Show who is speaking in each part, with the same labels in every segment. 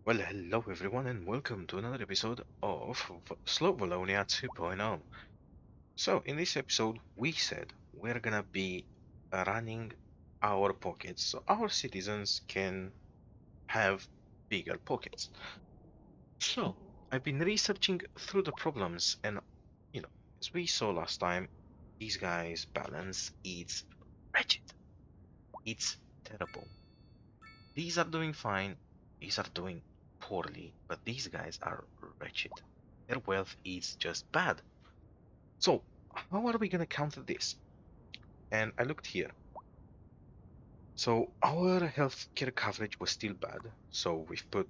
Speaker 1: Well, hello everyone, and welcome to another episode of SlowVolonia 2.0. So, in this episode, we said we're gonna be running our pockets so our citizens can have bigger pockets. So, I've been researching through the problems, and as we saw last time, these guys' balance is wretched. It's terrible. These are doing fine, these are doing poorly, but these guys are wretched. Their wealth is just bad. So, how are we gonna counter this? And I looked here. So, our healthcare coverage was still bad, so we've put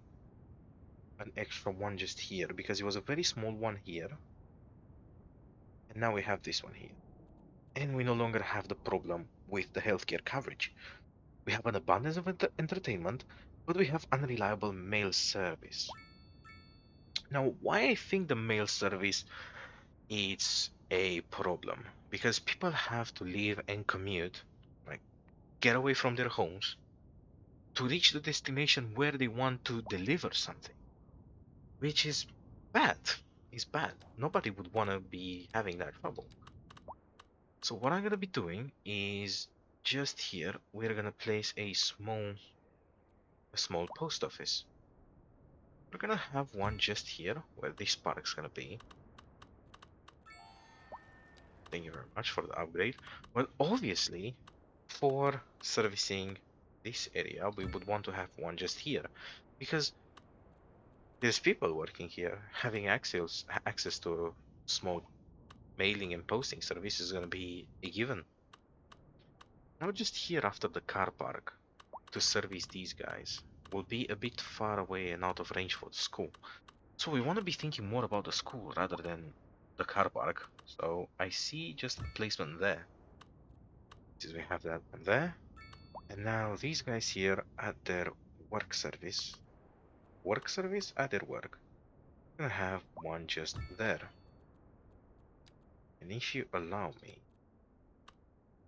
Speaker 1: an extra one just here because it was a very small one here. And now we have this one here. And we no longer have the problem with the healthcare coverage. We have an abundance of entertainment, but we have unreliable mail service. Now, why I think the mail service is a problem? Because people have to leave and commute, like get away from their homes to reach the destination where they want to deliver something, which is bad. Is bad. Nobody would want to be having that trouble. So what I'm gonna be doing is just here we're gonna place a small post office. We're gonna have one just here where this park's gonna be. Thank you very much for the upgrade. Well, obviously, for servicing this area, we would want to have one just here, because there's people working here. Having access to small mailing and posting service is gonna be a given. Now, just here after the car park to service these guys will be a bit far away and out of range for the school. So we want to be thinking more about the school rather than the car park. So I see just a placement there. Since we have that one there. And now these guys here at their work service. Work service at their work. I'm gonna have one just there. And if you allow me,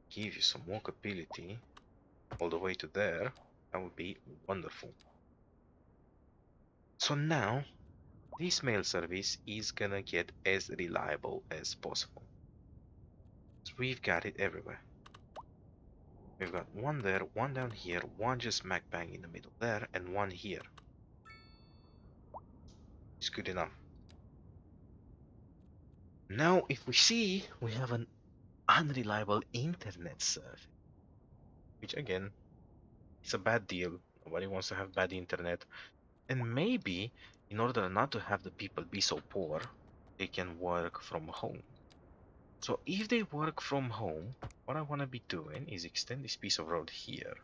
Speaker 1: give you some walkability all the way to there, that would be wonderful. So now this mail service is gonna get as reliable as possible. So we've got it everywhere. We've got one there, one down here, one just smack bang in the middle there, and one here. It's good enough. Now, if we see, we have an unreliable internet service, which again, it's a bad deal. Nobody wants to have bad internet. And maybe, in order not to have the people be so poor, they can work from home. So if they work from home, what I want to be doing is extend this piece of road here.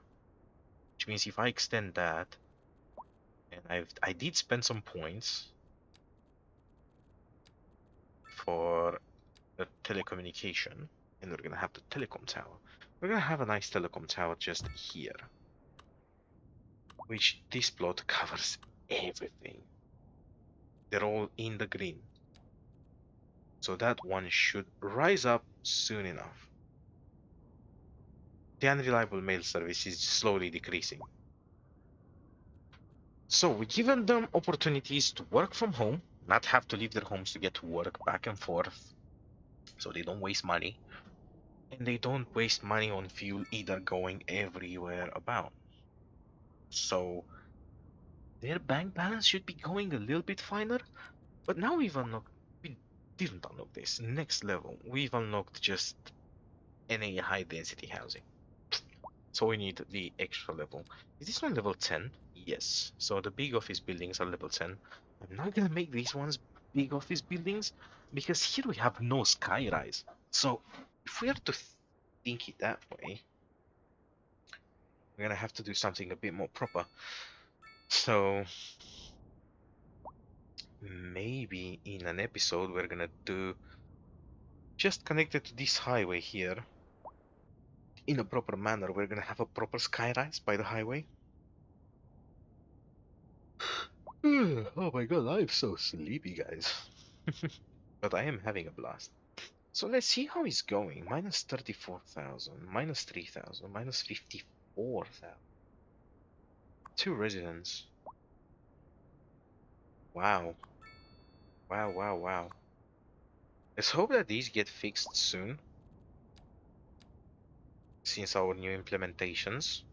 Speaker 1: Which means if I extend that, and I did spend some points for the telecommunication, and we're gonna have the telecom tower. We're gonna have a nice telecom tower just here, which this plot covers everything. They're all in the green. So that one should rise up soon enough. The unreliable mail service is slowly decreasing. So we've given them opportunities to work from home, not have to leave their homes to get to work back and forth, so they don't waste money. And they don't waste money on fuel either, going everywhere about. So their bank balance should be going a little bit finer. But now we didn't unlock this. Next level, we've unlocked just any high density housing. So we need the extra level. Is this one level 10? Yes. So the big office buildings are level 10. I'm not gonna make these ones big office buildings because here we have no skyrise. So if we are to think it that way, we're gonna have to do something a bit more proper. So maybe in an episode we're gonna do just connected to this highway here in a proper manner. We're gonna have a proper skyrise by the highway. Oh my god, I'm so sleepy, guys. But I am having a blast. So let's see how it's going. Minus 34,000, minus 3,000, minus 54,000. 2 residents. Wow. Wow, wow, wow. Let's hope that these get fixed soon, since our new implementations.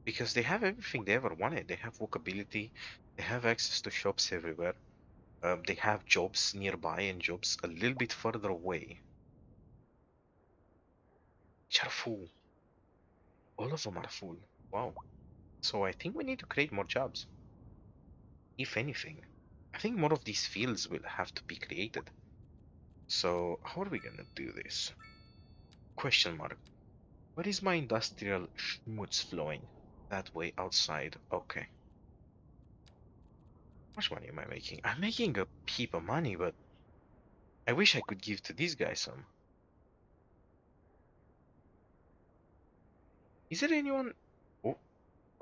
Speaker 1: Because they have everything they ever wanted. They have walkability, they have access to shops everywhere, they have jobs nearby and jobs a little bit further away, which are full. All of them are full. Wow. So I think we need to create more jobs, if anything. I think more of these fields will have to be created. So how are we gonna do this? Question mark. Where is my industrial schmutz flowing? That way outside. Okay. How much money am I making? I'm making a heap of money, but I wish I could give to these guys some. Is there anyone? Oh,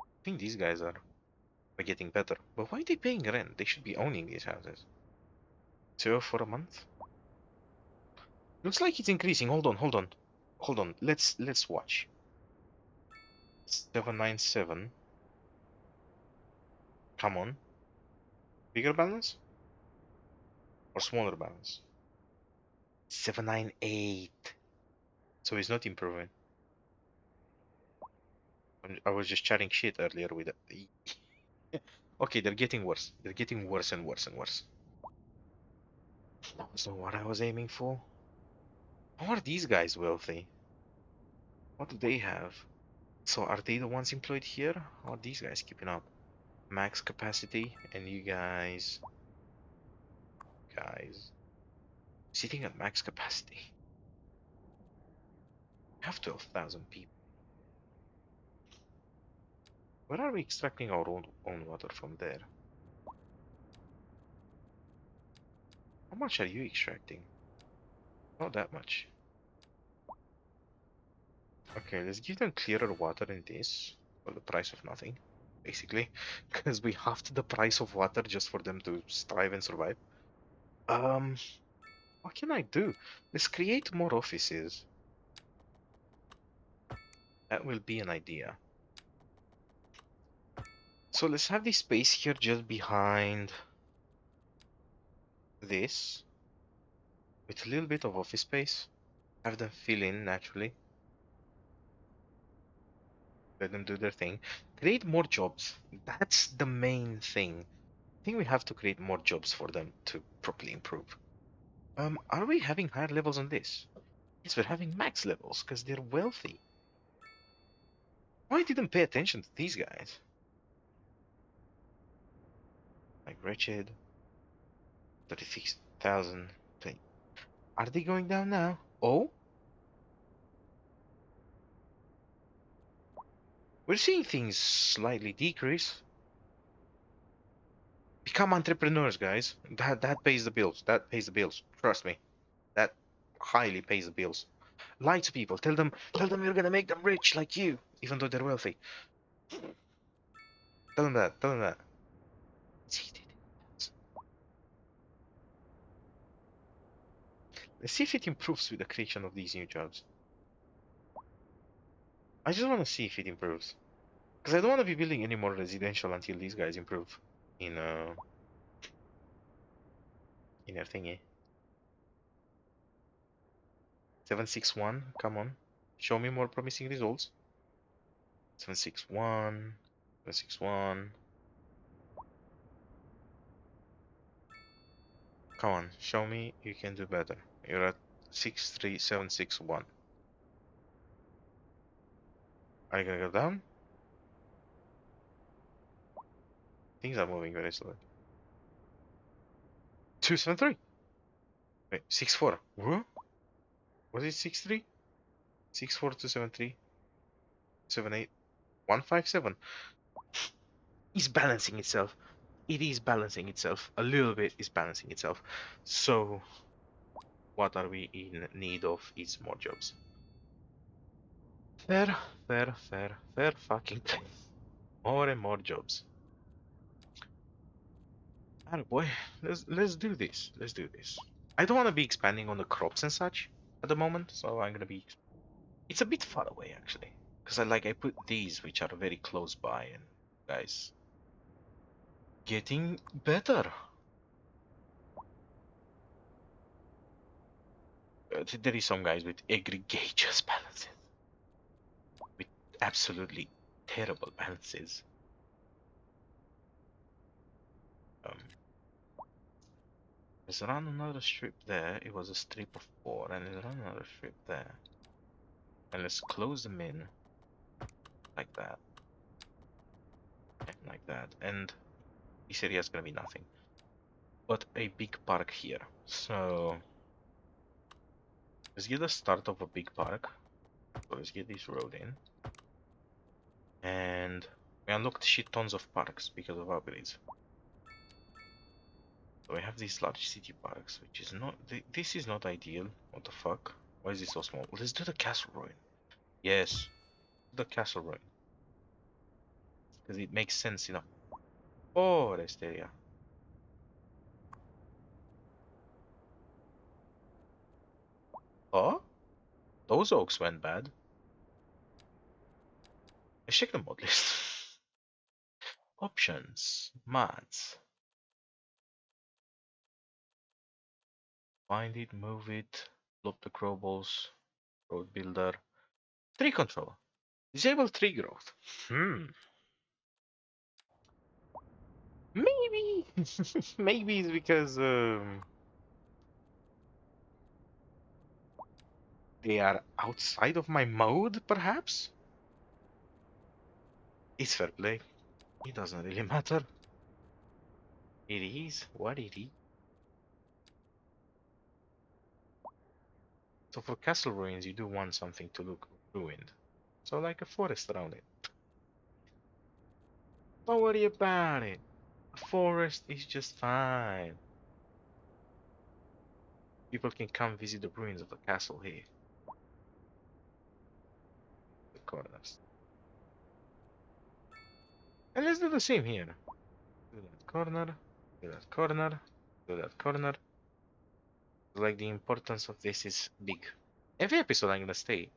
Speaker 1: I think these guys are getting better. But why are they paying rent? They should be owning these houses. 2 for a month? Looks like it's increasing. Hold on, hold on. Hold on. Let's watch. 797. Come on. Bigger balance or smaller balance? 798. So it's not improving. I was just chatting shit earlier with it. Okay, they're getting worse. They're getting worse and worse and worse. That was not what I was aiming for. How are these guys wealthy? What do they have? So are they the ones employed here? How are these guys keeping up? Max capacity, and you guys, sitting at max capacity. We have 12,000 people. Where are we extracting our own water from there? How much are you extracting? Not that much. Okay, let's give them clearer water in this for the price of nothing, basically, because we halved the price of water just for them to strive and survive. Um, what can I do? Let's create more offices. That will be an idea. So let's have this space here just behind this, with a little bit of office space. Have them fill in naturally. Let them do their thing. Create more jobs. That's the main thing. I think we have to create more jobs for them to properly improve. Are we having higher levels on this? Yes, we're having max levels because they're wealthy. Why didn't pay attention to these guys? Like wretched, 36,000. Are they going down now? Oh, we're seeing things slightly decrease. Become entrepreneurs, guys. That pays the bills. That pays the bills. Trust me. That highly pays the bills. Lie to people. Tell them you're gonna make them rich like you, even though they're wealthy. Tell them that. Tell them that. See, let's see if it improves with the creation of these new jobs. I just want to see if it improves, because I don't want to be building any more residential until these guys improve in their thingy. 761. Come on, show me more promising results. 761. 761. Come on, show me you can do better. You're at 63761. Are you gonna go down? Things are moving very slowly. 273. Wait, 64. What? Was it 63? 64273 78 157. It's balancing itself. It is balancing itself. A little bit is balancing itself. So what are we in need of is more jobs. Fair, fair, fair, fair fucking play. More and more jobs. Alright, boy, let's do this. Let's do this. I don't want to be expanding on the crops and such at the moment, so I'm gonna be. It's a bit far away actually, because I put these which are very close by, and guys, getting better. There is some guys with egregious balances, with absolutely terrible balances. Um, let's run another strip there. It was a strip of 4, and let's run another strip there. And let's close them in like that, and like that. And this area is gonna be nothing but a big park here. So let's get the start of a big park. So let's get this road in. And we unlocked shit tons of parks because of upgrades. So we have these large city parks, which is not... This is not ideal. What the fuck? Why is this so small? Let's do the castle ruin. Yes, the castle ruin. Because it makes sense in a forest area. Oh? Those oaks went bad. Let's check the mod list. Options. Mods. Find it, move it, flop the crowballs, road builder, tree control. Disable tree growth. Maybe. Maybe it's because they are outside of my mode, perhaps? It's fair play. It doesn't really matter. It is what it is. So for castle ruins, you do want something to look ruined. So like a forest around it. Don't worry about it. A forest is just fine. People can come visit the ruins of the castle here. The corners. And let's do the same here. Do that corner, do that corner, do that corner. Like the importance of this is big. Every episode I'm gonna state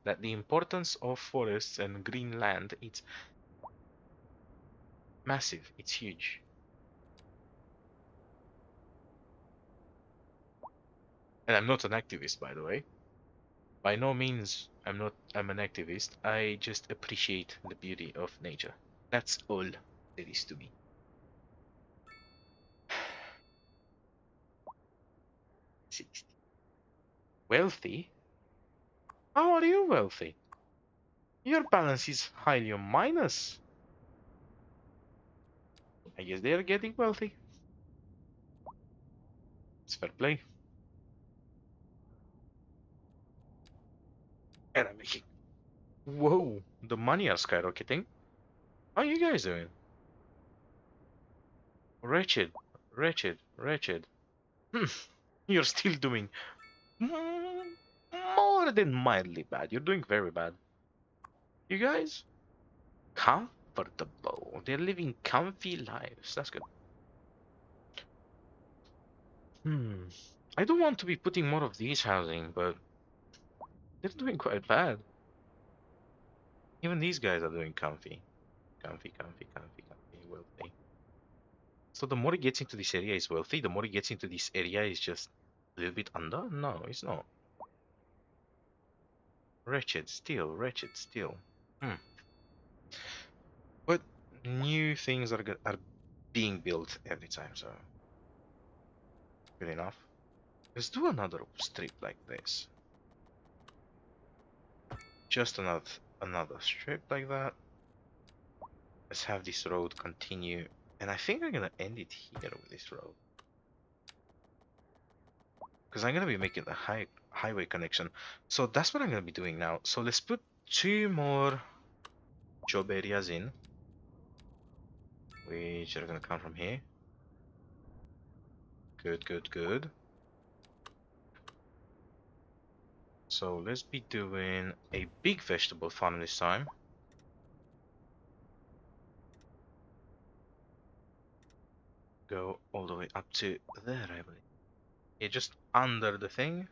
Speaker 1: that the importance of forests and green land, it's massive, it's huge. And I'm not an activist, by the way. By no means I'm an activist. I just appreciate the beauty of nature. That's all there is to me. 60. Wealthy? How are you wealthy? Your balance is highly on minus. I guess they are getting wealthy. It's fair play. And I'm making... Whoa, the money are skyrocketing. How are you guys doing? Wretched, wretched, wretched. You're still doing more than mildly bad. You're doing very bad. You guys? Comfortable. They're living comfy lives. That's good. I don't want to be putting more of these housing, but they're doing quite bad. Even these guys are doing comfy. Comfy, comfy, comfy, comfy, wealthy. So the more he gets into this area is wealthy, the more he gets into this area is just a little bit under? No, it's not. Wretched still, wretched still. But new things are being built every time, so good enough. Let's do another strip like this. Just another strip like that. Let's have this road continue. And I think I'm gonna end it here with this road. Because I'm gonna be making the highway connection. So that's what I'm gonna be doing now. So let's put 2 more job areas in. Which are gonna come from here. Good, good, good. So let's be doing a big vegetable farm this time. Go all the way up to there, I believe. Yeah, just under the thing.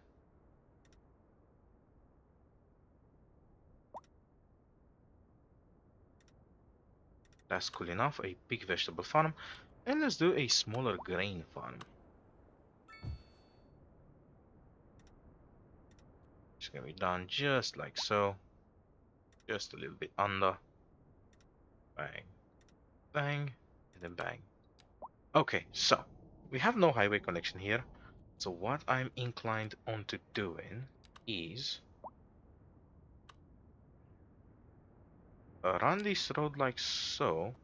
Speaker 1: That's cool enough. A big vegetable farm. And let's do a smaller grain farm. It's gonna be done just like so. Just a little bit under. Bang. Bang. And then bang. Okay, so we have no highway connection here. So what I'm inclined onto doing is run this road like so.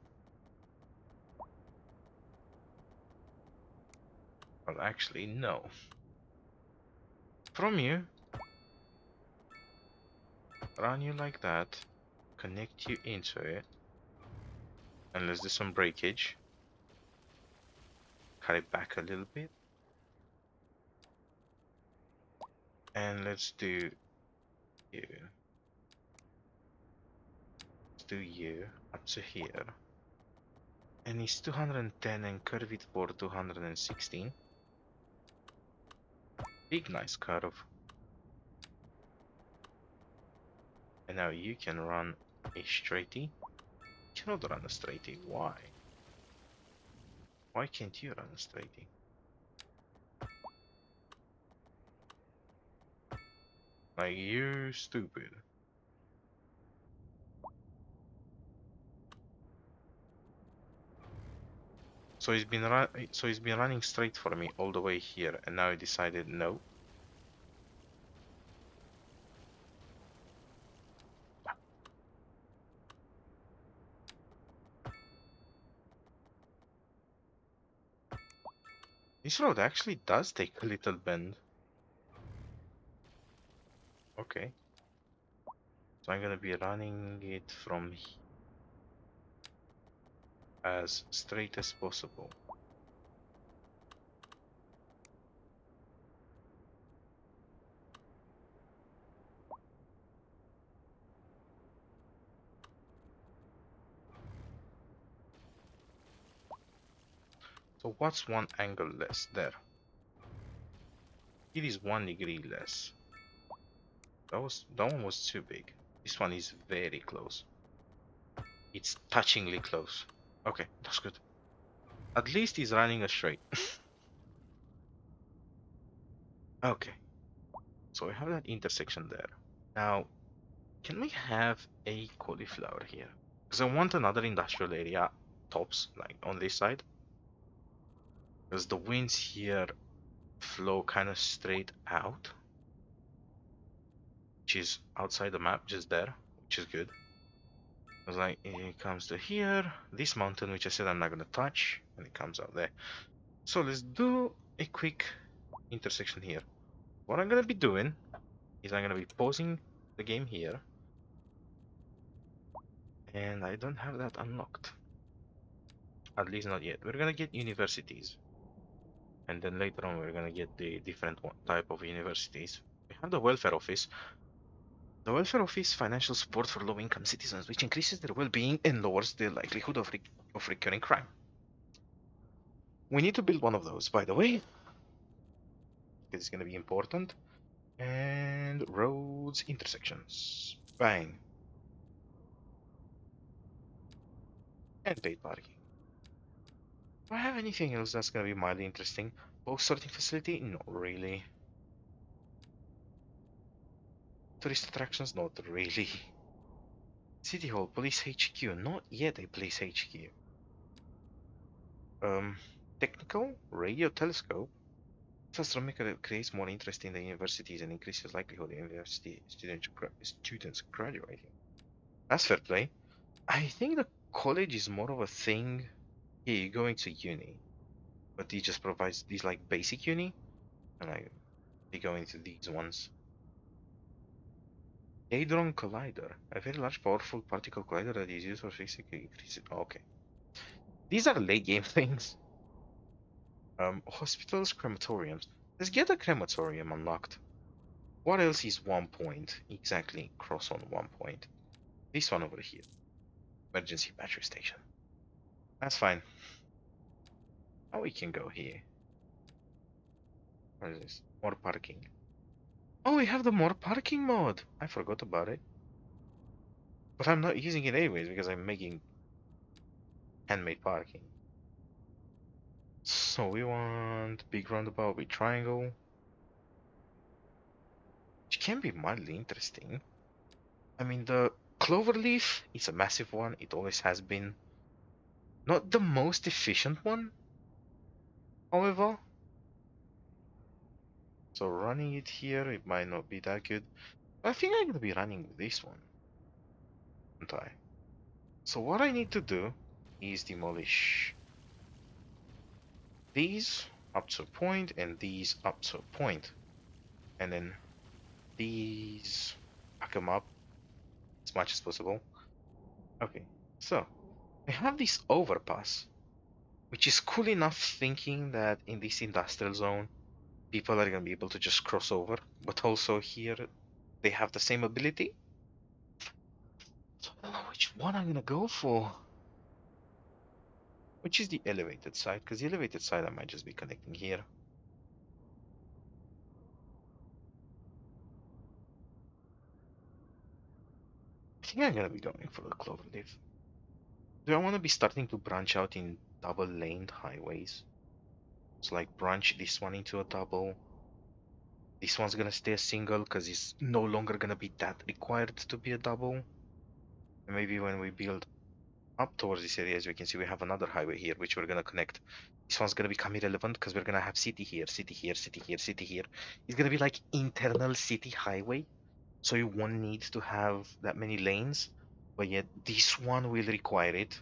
Speaker 1: Well, actually, no. From you, run you like that, connect you into it, and let's do some breakage. Cut it back a little bit. And let's do you. Let's do you up to here. And it's 210 and curve it for 216. Big nice curve. And now you can run a straightie. You cannot run a straightie. Why? Why can't you run a straightie? Like, you stupid. So he's been running straight for me all the way here, and now he decided no. This road actually does take a little bend. Okay. So I'm gonna be running it from here as straight as possible. So what's one angle less there? It is 1 degree less. That one was too big. This one is very close. It's touchingly close. Okay, that's good. At least he's running a straight. Okay. So we have that intersection there. Now, can we have a cauliflower here? Because I want another industrial area tops, like on this side. Because the winds here flow kind of straight out. Which is outside the map, just there, which is good. Because like, it comes to here, this mountain, which I said I'm not going to touch, and it comes out there. So let's do a quick intersection here. What I'm going to be doing is I'm going to be pausing the game here. And I don't have that unlocked. At least not yet. We're going to get universities. And then later on we're going to get the different type of universities. We have the welfare office. The welfare office financial support for low-income citizens, which increases their well-being and lowers the likelihood of recurring crime. We need to build one of those, by the way. It's going to be important. And roads, intersections. Bang. And paid parking. Do I have anything else that's going to be mildly interesting? Boat sorting facility? Not really. Tourist attractions? Not really. City Hall, Police HQ. Not yet a Police HQ. Technical radio telescope. Astronomy creates more interest in the universities and increases likelihood of university students graduating. That's fair play. I think the college is more of a thing. Yeah, you're going to uni, but he just provides these like basic uni, and they go into these ones. Hadron Collider, a very large, powerful particle collider that is used for physics. Okay, these are late game things. Hospitals, crematoriums. Let's get a crematorium unlocked. What else is 1 point? Exactly, cross on 1 point. This one over here. Emergency battery station. That's fine. Now we can go here. What is this? More parking. Oh, we have the more parking mod. I forgot about it. But I'm not using it anyways because I'm making handmade parking. So we want big roundabout with triangle, which can be mildly interesting. I mean, the cloverleaf is a massive one. It always has been. Not the most efficient one, however. So running it here, it might not be that good. I think I'm gonna be running with this one, aren't I? So what I need to do is demolish these up to a point and these up to a point, and then these pack them up as much as possible. Okay, so I have this overpass, which is cool enough thinking that in this industrial zone, people are gonna be able to just cross over, but also here they have the same ability. So I don't know which one I'm gonna go for. Which is the elevated side, because the elevated side I might just be connecting here. I think I'm gonna be going for the cloverleaf. Do I want to be starting to branch out in double-laned highways? So like branch this one into a double. This one's gonna stay a single because it's no longer gonna be that required to be a double. And maybe when we build up towards this area, as we can see, we have another highway here, which we're gonna connect. This one's gonna become irrelevant because we're gonna have city here, city here, city here, city here. It's gonna be like internal city highway. So you won't need to have that many lanes, but yet this one will require it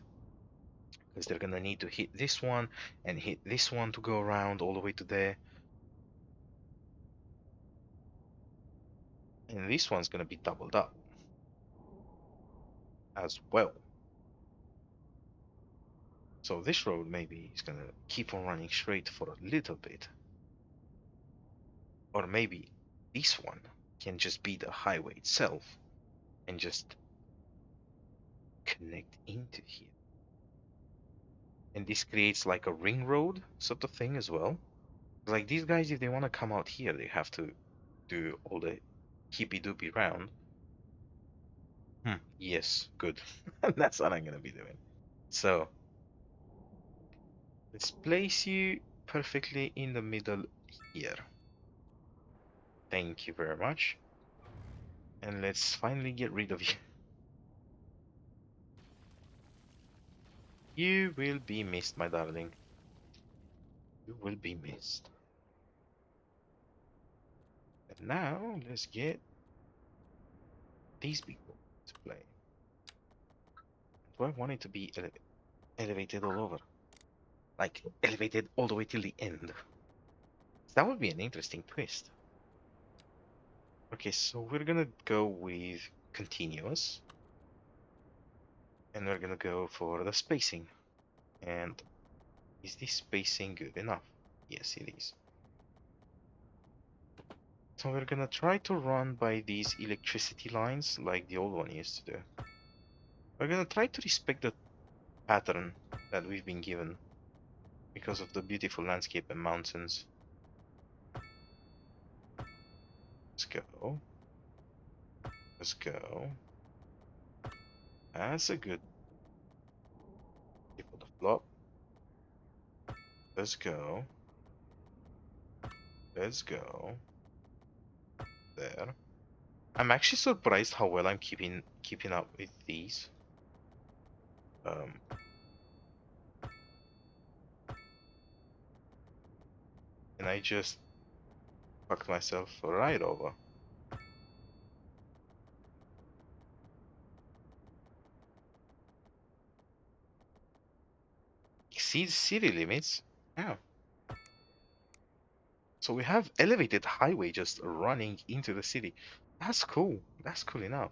Speaker 1: because they're gonna need to hit this one and hit this one to go around all the way to there. And this one's gonna be doubled up as well. So this road maybe is gonna keep on running straight for a little bit. Or maybe this one can just be the highway itself and just connect into here. And this creates like a ring road sort of thing as well. Like these guys, if they want to come out here, they have to do all the hippy doopy round. Yes, good. That's what I'm gonna be doing. So let's place you perfectly in the middle here. Thank you very much. And let's finally get rid of you. You will be missed, my darling. You will be missed. And now let's get these people to play. Do I want it to be elevated all over? Like elevated all the way till the end? That would be an interesting twist. Okay, so we're gonna go with continuous. And we're gonna go for the spacing. And is this spacing good enough? Yes, it is. So we're gonna try to run by these electricity lines like the old one used to do. We're gonna try to respect the pattern that we've been given because of the beautiful landscape and mountains. Let's go. Let's go. That's a good tip of the flop. Let's go. Let's go. There. I'm actually surprised how well I'm keeping up with these. And I just fucked myself right over. Exceeds city limits? Yeah. So we have elevated highway just running into the city. That's cool. That's cool enough.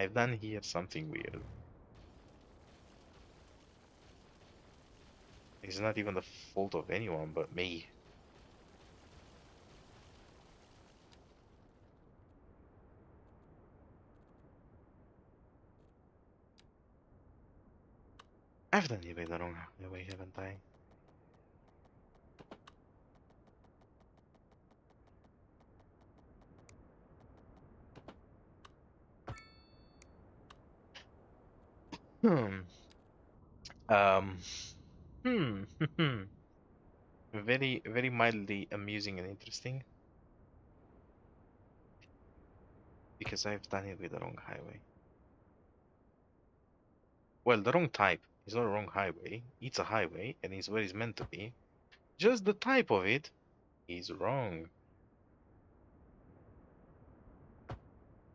Speaker 1: I've done here something weird. It's not even the fault of anyone but me. I've done it the wrong way, haven't I? Hmm. Um, hmm, very, very mildly amusing and interesting because I've done it with the wrong highway. Well, the wrong type. It's not a wrong highway. It's a highway and it's where it's meant to be. Just the type of it is wrong.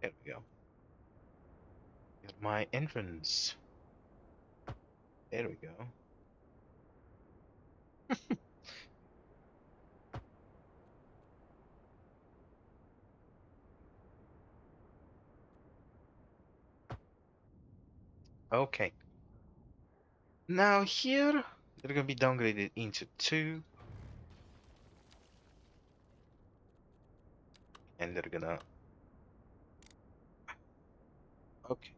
Speaker 1: There we go. Here's my entrance. There we go. Okay. Now here, they're gonna be downgraded into 2, and they're gonna... Okay.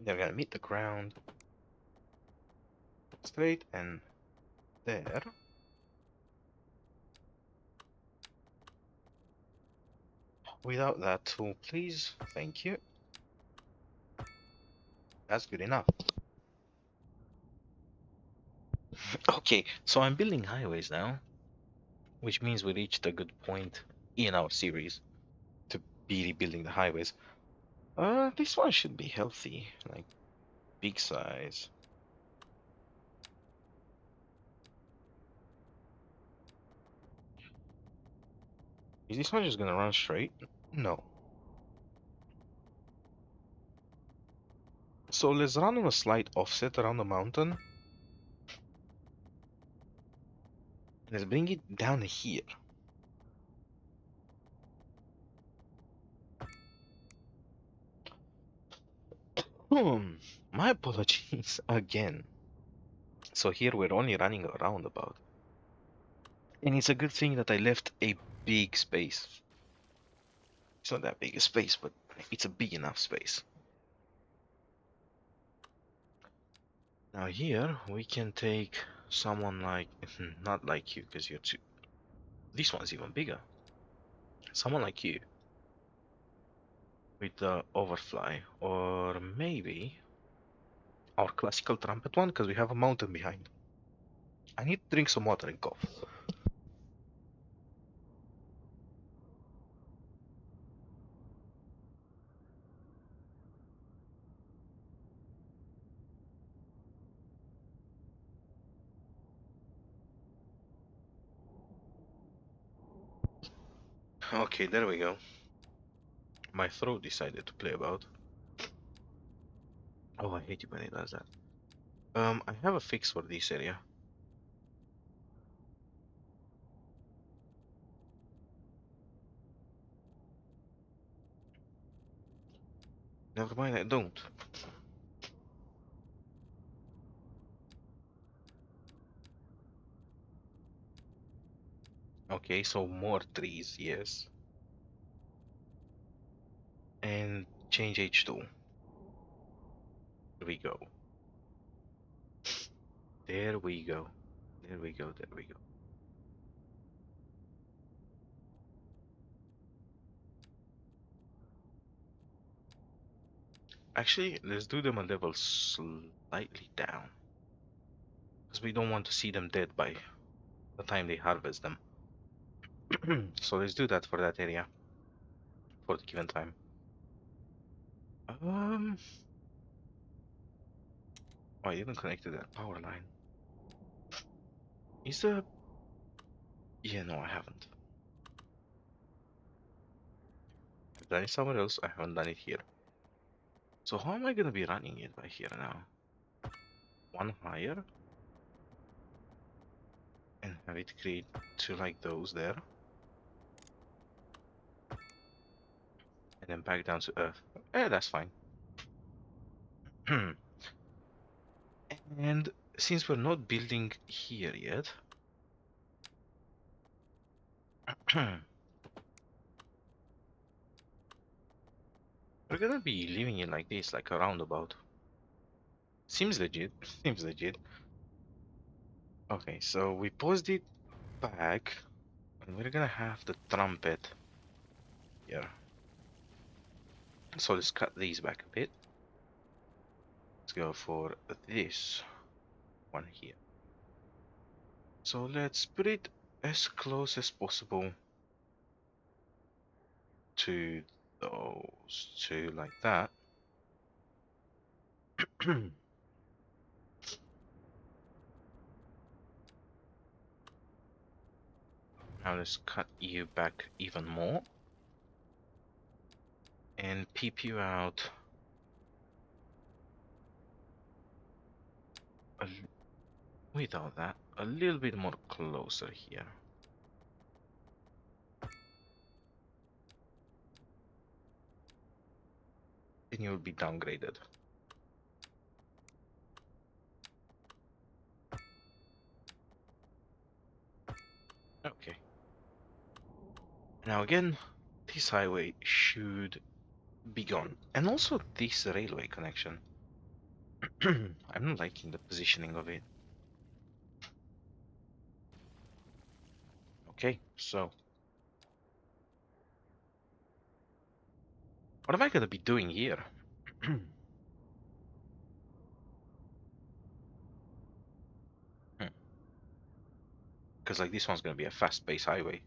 Speaker 1: They're gonna meet the ground straight and there. Without that tool, please. Thank you. That's good enough. Okay, so I'm building highways now, which means we reached a good point in our series to be rebuilding the highways. This one should be healthy, like big size. Is this one just gonna run straight? No. So let's run on a slight offset around the mountain. Let's bring it down here. My apologies again. So here we're only running a roundabout. And it's a good thing that I left a big space. It's not that big a space, but it's a big enough space. Now here we can take someone like, not like you because you're too, this one's even bigger. Someone like you with the overfly, or maybe our classical trumpet one because we have a mountain behind. I need to drink some water and cough. Okay, there we go. My throat decided to play about. Oh, I hate it when it does that. I have a fix for this area. Never mind, I don't. Okay, so more trees, yes. And change H2. There we go. There we go. There we go, there we go. Actually, let's do them a level slightly down. Because we don't want to see them dead by the time they harvest them. So let's do that for that area. For the given time. Um... Oh, I didn't connect to that power line. Is the... Yeah, no, I haven't. I've done it somewhere else, I haven't done it here. So how am I gonna be running it by here now? One higher? And have it create two like those there. And then back down to earth. That's fine. And since we're not building here yet, we're gonna be leaving it like this, like a roundabout. Seems legit. Seems legit. Okay, so we paused it back, and we're gonna have the trumpet here. So let's cut these back a bit. Let's go for this one here. So let's put it as close as possible to those two like that. Now let's cut you back even more and peep you out a, without that a little bit more closer here. Then you'll be downgraded. Okay. Now again, this highway should be gone. And also this railway connection. I'm not liking the positioning of it. Okay, so what am I gonna be doing here? Because like this one's gonna be a fast-paced highway,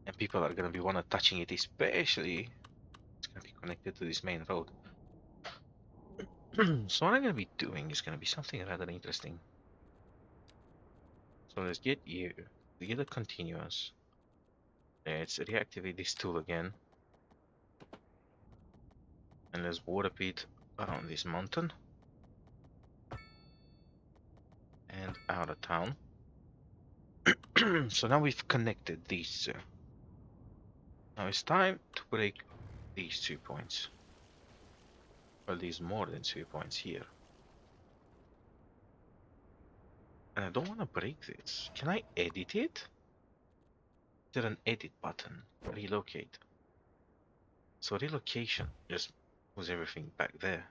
Speaker 1: and people are gonna be wanna touching it, especially it's gonna be connected to this main road. So what I'm gonna be doing is gonna be something rather interesting. So let's get you to get a continuous. Let's reactivate this tool again, and let's water pit around this mountain and out of town. So now we've connected these two. Now it's time to break these 2 points. Well, there's more than 2 points here. And I don't want to break this. Can I edit it? Is there an edit button? Relocate. So relocation just moves everything back there.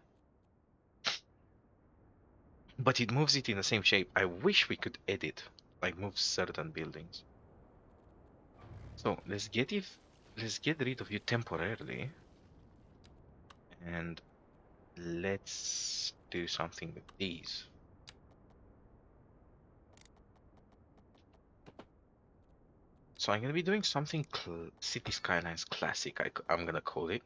Speaker 1: But it moves it in the same shape. I wish we could edit, like move certain buildings. So let's get rid of you temporarily. And let's do something with these. So I'm gonna be doing something City Skylines Classic, I'm gonna call it.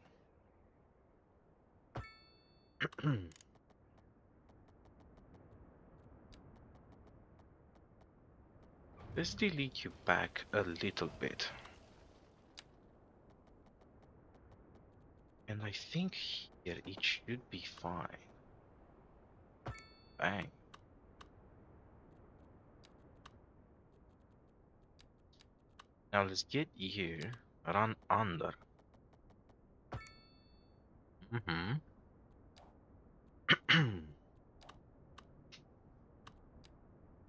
Speaker 1: Let's delete you back a little bit. And I think here it should be fine. Bang. Now let's get you run under.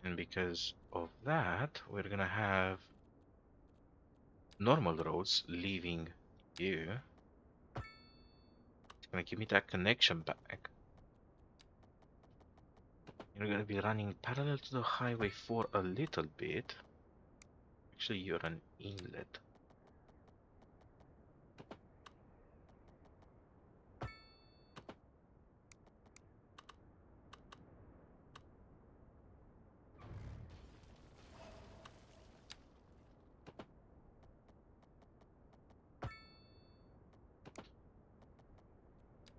Speaker 1: And because of that, we're gonna have normal roads leaving you. It's gonna give me that connection back. You're gonna be running parallel to the highway for a little bit. Actually, you're an inlet.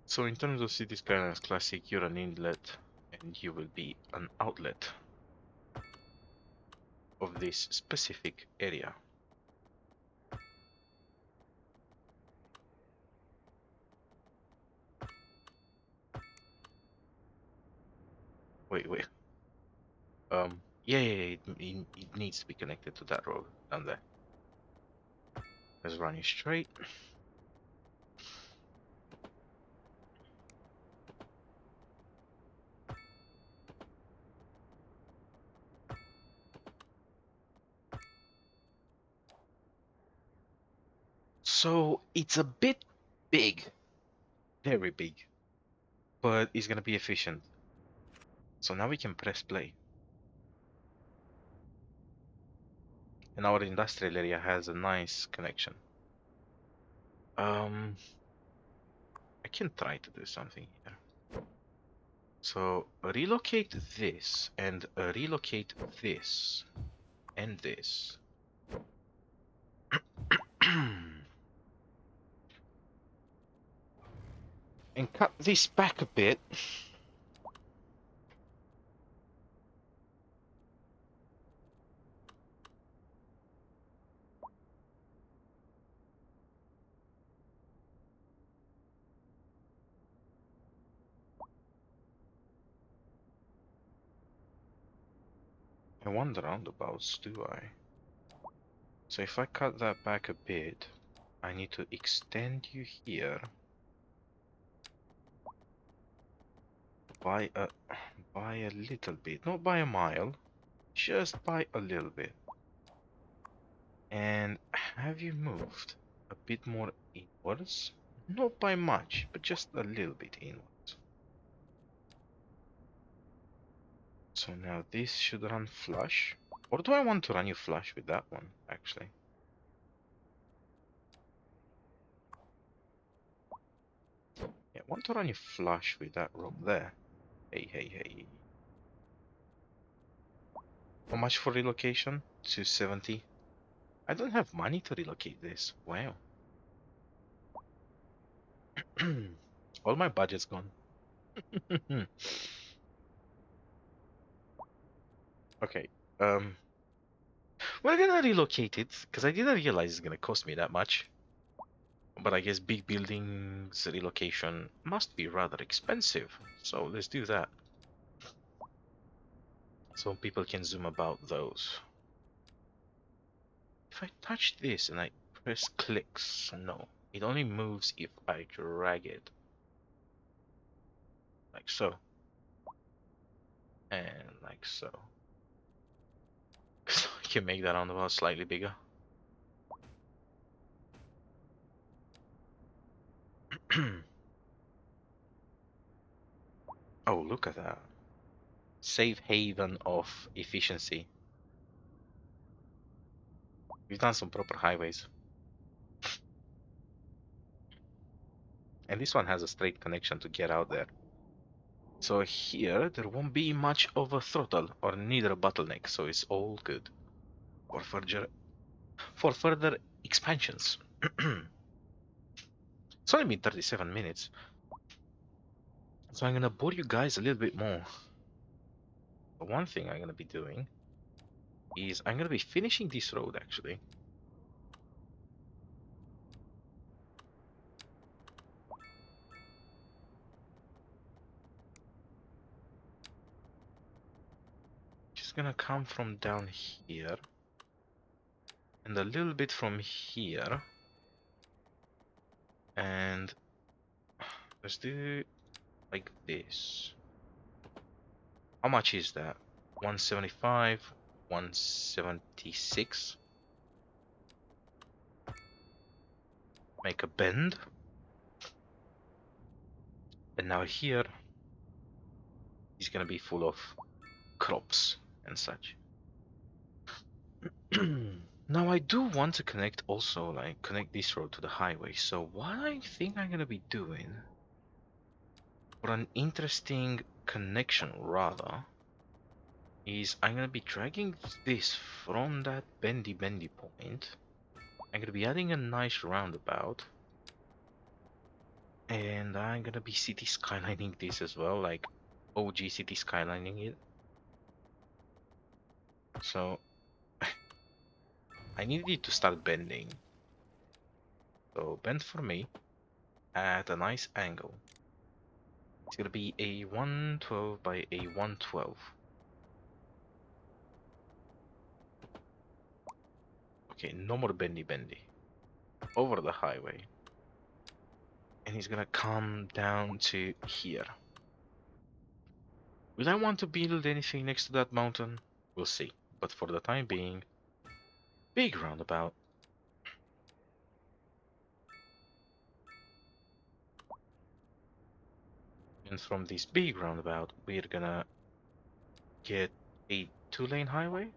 Speaker 1: So in terms of City Skylines Classic, you're an inlet and you will be an outlet of this specific area. Wait. Yeah, it needs to be connected to that road down there. Let's run it straight. So it's a bit big, very big, but it's gonna be efficient. So now we can press play. And our industrial area has a nice connection. I can try to do something here. So relocate this and relocate this and this. And cut this back a bit. I want roundabouts, do I? So if I cut that back a bit, I need to extend you here by a little bit, not by a mile, just by a little bit. And have you moved a bit more inwards? Not by much, but just a little bit inwards. So now this should run flush. Or do I want to run you flush with that one, actually? Yeah, I want to run you flush with that rope there. Hey, hey, hey. How much for relocation? 270. I don't have money to relocate this. Wow. All my budget's gone. Okay. We're gonna relocate it because I didn't realize it's gonna cost me that much. But I guess big buildings relocation must be rather expensive. So let's do that. So people can zoom about those. If I touch this and I press clicks, no. It only moves if I drag it. Like so. And like so. So I can make that roundabout slightly bigger. Oh, look at that. Safe haven of efficiency. We've done some proper highways. And this one has a straight connection to get out there. So here, there won't be much of a throttle or neither a bottleneck, so it's all good for further expansions. It's only been 37 minutes, so I'm gonna bore you guys a little bit more. But one thing I'm gonna be doing is I'm gonna be finishing this road actually. Just gonna come from down here and a little bit from here, and let's do like this. How much is that? 175, 176. Make a bend. And now here is gonna be full of crops and such. Now I do want to connect also, like connect this road to the highway. So what I think I'm gonna be doing for an interesting connection rather is I'm gonna be dragging this from that bendy point. I'm gonna be adding a nice roundabout. And I'm gonna be city skylining this as well, like OG city skylining it. So I needed to start bending. So bend for me at a nice angle. It's gonna be a 112 by a 112. Okay, no more bendy. Over the highway. And he's gonna come down to here. Will I want to build anything next to that mountain? We'll see. But for the time being, big roundabout. And from this big roundabout, we're gonna get a 2-lane highway.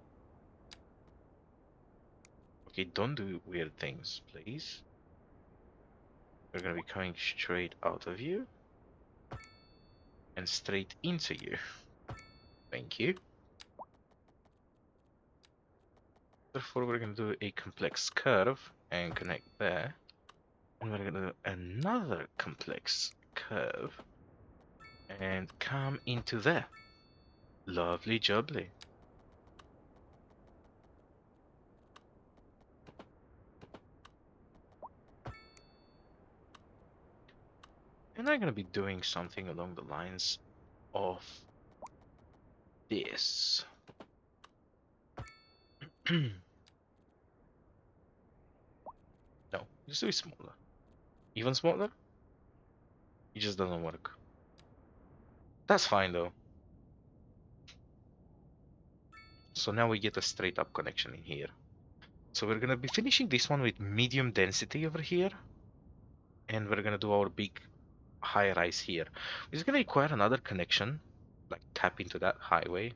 Speaker 1: Okay, don't do weird things, please. We're gonna be coming straight out of you and straight into you. Thank you. Therefore, we're gonna do a complex curve and connect there. And we're gonna do another complex curve and come into there. Lovely jubbly. And I'm gonna be doing something along the lines of this. No, just do it smaller. Even smaller? It just doesn't work. That's fine though. So now we get a straight up connection in here. So we're gonna be finishing this one with medium density over here. And we're gonna do our big high rise here. It's gonna require another connection, like tap into that highway.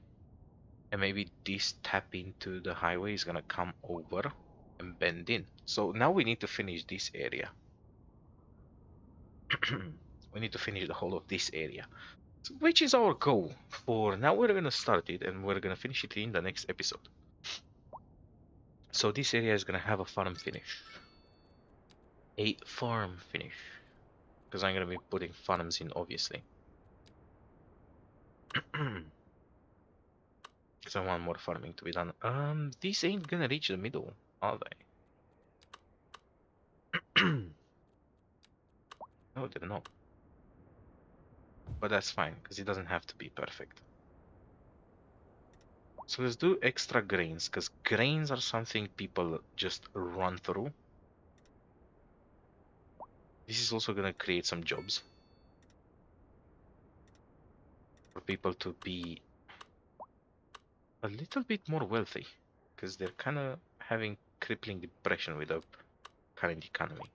Speaker 1: And maybe this tap into the highway is gonna come over and bend in. So now we need to finish this area. We need to finish the whole of this area, which is our goal for now. We're gonna start it and we're gonna finish it in the next episode. So this area is gonna have a farm finish. A farm finish. Because I'm gonna be putting farms in, obviously. Because I want more farming to be done. These ain't gonna reach the middle, are they? No, they're not. But that's fine, because it doesn't have to be perfect. So let's do extra grains, because grains are something people just run through. This is also gonna create some jobs for people to be a little bit more wealthy, because they're kind of having crippling depression with the current economy.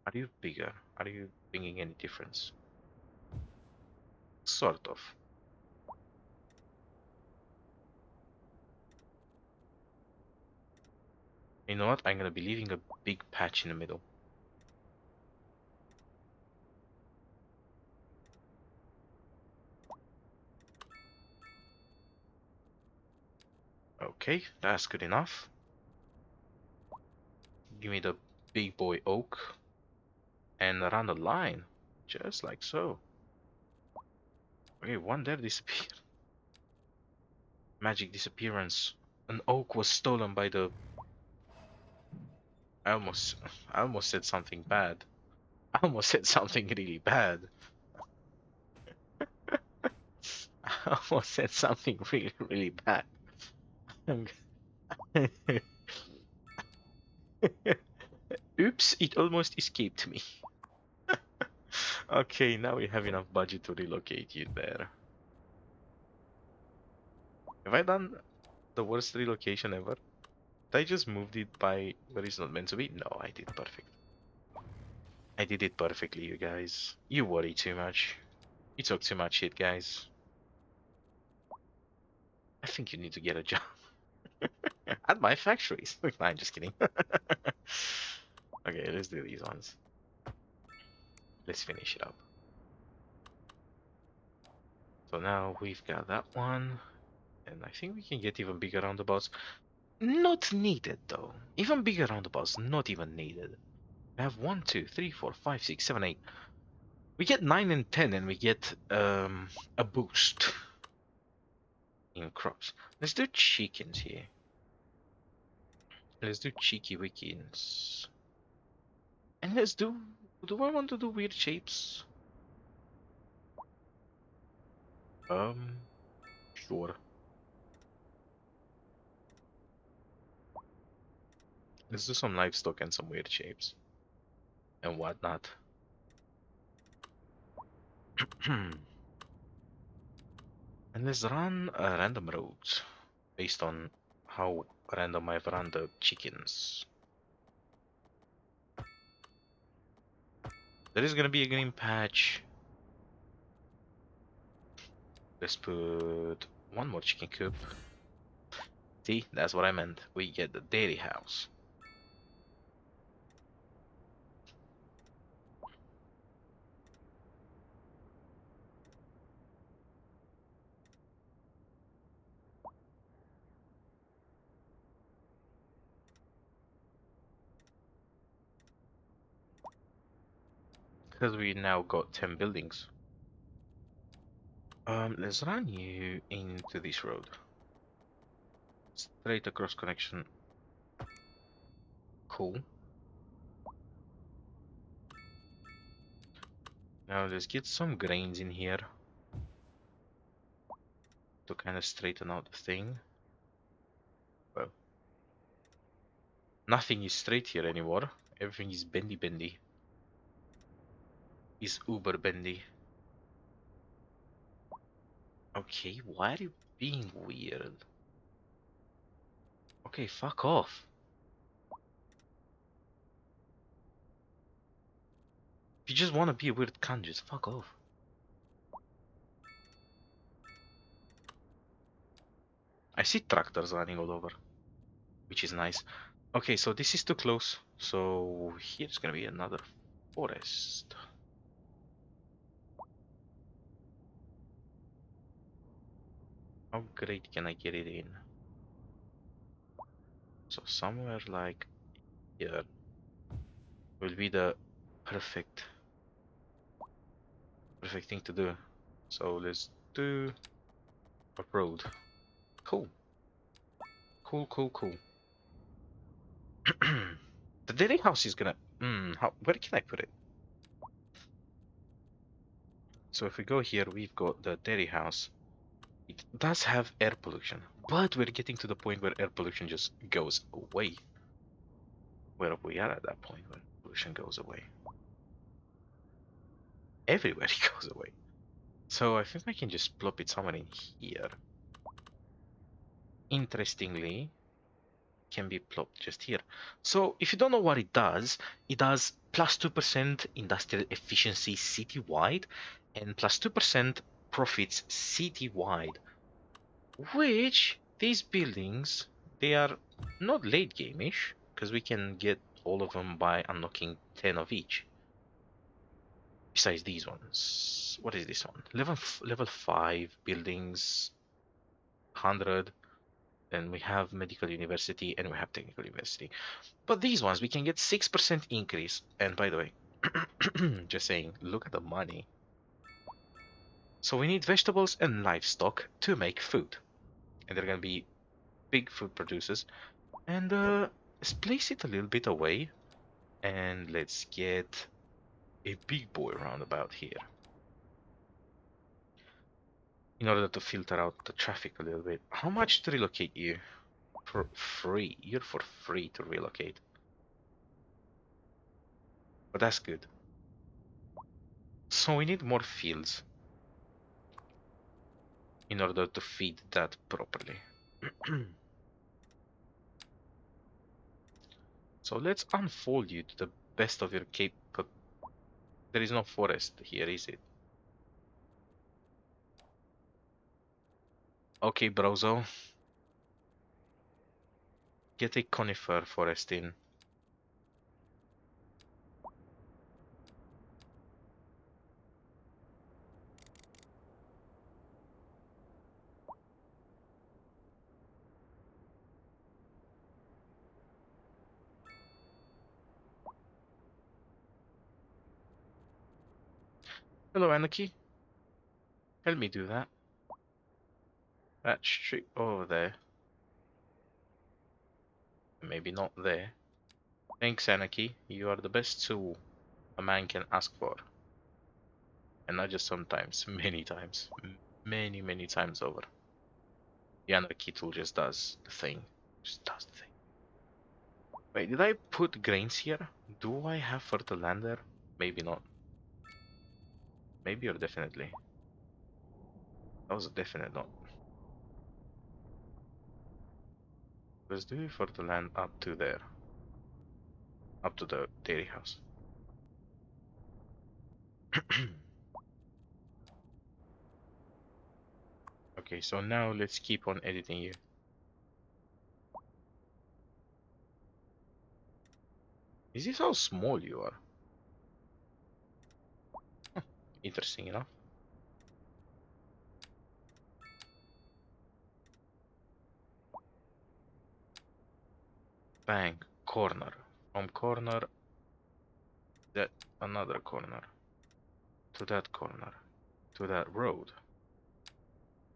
Speaker 1: Are you bigger? Are you bringing any difference? Sort of. You know what? I'm gonna be leaving a big patch in the middle. Okay, that's good enough. Give me the big boy oak and around the line, just like so. Okay, one there disappeared. Magic disappearance. An oak was stolen by the... I almost said something bad. I almost said something really bad. I almost said something really, really bad. Oops, it almost escaped me. Okay, now we have enough budget to relocate you there. Have I done the worst relocation ever? Did I just moved it by where it's not meant to be? No, I did perfect. I did it perfectly, you guys. You worry too much. You talk too much shit, guys. I think you need to get a job. At my factories. No, I'm just kidding. Okay, let's do these ones. Let's finish it up. So now we've got that one. And I think we can get even bigger roundabouts. Not needed though. Even bigger roundabouts, not even needed. We have 1, 2, 3, 4, 5, 6, 7, 8. We get 9 and 10 and we get a boost in crops. Let's do chickens here. Let's do cheeky wickens. And let's do I want to do weird shapes? Sure. Let's do some livestock and some weird shapes. And whatnot. And let's run random roads based on how random I've run the chickens. There is gonna be a green patch. Let's put one more chicken coop. See, that's what I meant. We get the dairy house. Because we now got 10 buildings. Let's run you into this road. Straight across connection. Cool. Now let's get some grains in here to kind of straighten out the thing. Well, nothing is straight here anymore. Everything is bendy. Is uber bendy. Okay, why are you being weird? Okay, fuck off. If you just want to be a weird cunt, just fuck off. I see tractors running all over, which is nice. Okay, so this is too close. So here's gonna be another forest. How great can I get it in? So somewhere like here will be the perfect thing to do. So let's do a road. Cool. Cool. The dairy house is gonna where can I put it? So if we go here, we've got the dairy house. It does have air pollution, but we're getting to the point where air pollution just goes away. Where we are at that point where pollution goes away. Everywhere it goes away. So I think I can just plop it somewhere in here. Interestingly, can be plopped just here. So if you don't know what it does plus 2% industrial efficiency citywide and plus 2% profits citywide. Which these buildings, they are not late game-ish, because we can get all of them by unlocking 10 of each. Besides these ones. What is this one? Level 5 buildings, 100. Then we have medical university and we have technical university. But these ones, we can get 6% increase. And by the way, just saying, look at the money. So we need vegetables and livestock to make food. And they're going to be big food producers. And let's place it a little bit away. And let's get a big boy roundabout here. In order to filter out the traffic a little bit. How much to relocate you? For free. You're for free to relocate. But that's good. So we need more fields in order to feed that properly. So let's unfold you to the best of your capability. There is no forest here, is it? Okay, brozo. Get a conifer forest in. Hello, Anarchy. Help me do that. That street over there. Maybe not there. Thanks, Anarchy. You are the best tool a man can ask for. And not just sometimes, many times. Many times over. The Anarchy tool just does the thing. Just does the thing. Wait, did I put grains here? Do I have fertile land there? Maybe not. Maybe or definitely. That was a definite not. Let's do fertile land up to there. Up to the dairy house. Okay, so now let's keep on editing you. Is this how small you are? Huh, interesting enough. Bang, corner. From corner, that another corner. to that corner, to that road,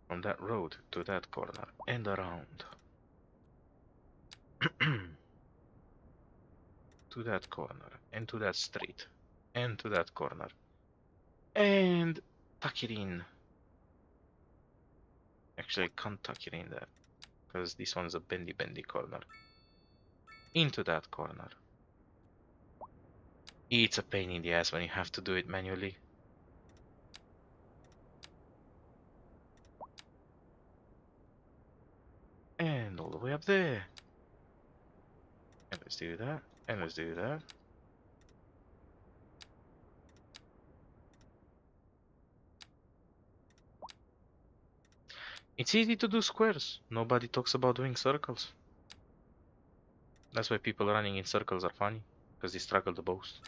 Speaker 1: from that road to that corner, and around. To that corner, and to that street, and to that corner, and tuck it in. Actually, I can't tuck it in there, because this one's a bendy corner. Into that corner. It's a pain in the ass when you have to do it manually. And all the way up there. And let's do that. And let's do that. It's easy to do squares. Nobody talks about doing circles. That's why people running in circles are funny, because they struggle the most.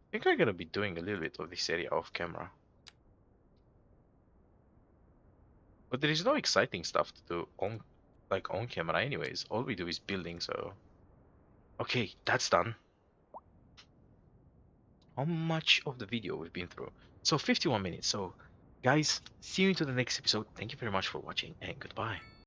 Speaker 1: I think I'm gonna be doing a little bit of this area off camera. But there is no exciting stuff to do on camera anyways. All we do is building, so... Okay, that's done. How much of the video we've been through? So 51 minutes. So guys, see you into the next episode. Thank you very much for watching and goodbye.